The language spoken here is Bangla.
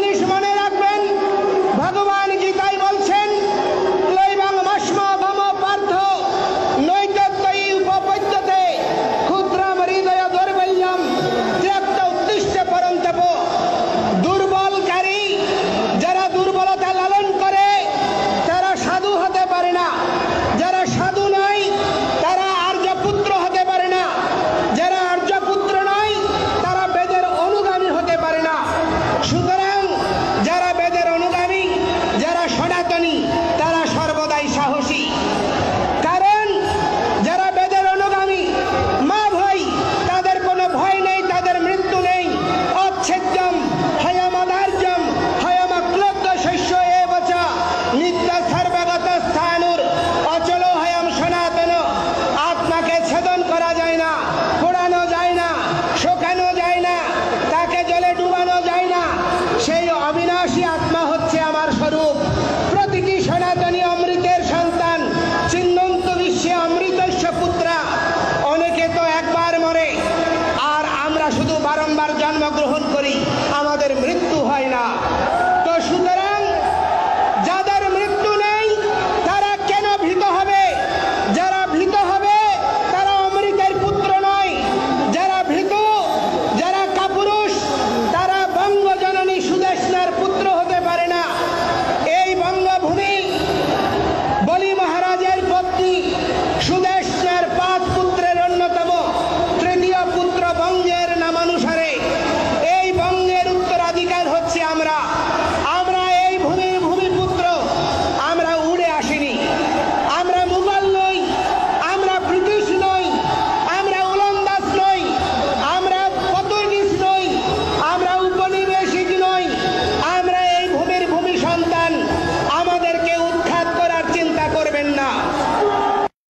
জিনিস মনে রাখবেন, ভগবান গীতায় বলছেন ক্লৈবাং মস্ম গম পার্থ নৈতত্ত্বয়ী উপপদ্যতে ক্ষুদ্রম হৃদয় দৌর্বল্যম ত্যক্ত উদ্দিষ্ট পরন্তপ। দুর্বলকারী যারা দুর্বলতা লালন করে তারা সাধু হতে পারে না, যারা সাধু নয় তারা আর্যপুত্র হতে পারে না, যারা আর্যপুত্র নয় তারা বেদের অনুগামী হতে পারে না। সুতরাং যারা বেদের অনুগামী, যারা সনাতনী, তারা সর্বদাই সাহসী। কারণ যারা বেদের অনুগামী মা ভয়, তাদের কোনো ভয় নেই, তাদের মৃত্যু নেই। অচ্ছেদ্যম হয়মদার্যম হয়মক্লব্ধ শস্য এবচ নিত্য সর্বগত স্থানুর অচল হয়ম সনাতন। আত্মাকে ছেদন করা যায় না, পোড়ানো যায় না, শোকানো যায় না, তাকে জলে ডুবানো যায় না। সেই অবিনাশী আত্মা হচ্ছে আমার স্বরূপ। প্রতিটি সনাতনী অমৃতের সন্তান, চিন্মন্ত বিশ্বে অমৃতস্য পুত্রা। অনেকে তো একবার মরে, আর আমরা শুধু বারংবার জন্মগ্রহণ করি, আমাদের মৃত্যু হয় না। তো সুতরাং যাদের মৃত্যু নেই তারা কেন ভীত হবে? যারা ভীত হবে তারা অমৃতের পুত্র নয়। যারা ভীত, যারা কাপুরুষ, তারা বঙ্গজননী সুদেষ্ণার পুত্র হতে পারে না। এই বঙ্গভূমি বলি মহারাজের পত্নী সুদেষ্ণার 5 পুত্রের অন্যতম, তৃতীয় পুত্র বঙ্গের নামানুসারে। এই বঙ্গের উত্তরাধিকার হচ্ছে আমরা। আমরা এই ভূমির ভূমিপুত্র। আমরা উড়ে আসিনি, আমরা মুঘল নই, আমরা ব্রিটিশ নই, আমরা ওলন্দাজ নই, আমরা পর্তুগিজ নই, আমরা উপনিবেশিক নই। আমরা এই ভূমির ভূমি সন্তান। আমাদেরকে উৎখাত করার চিন্তা করবেন না।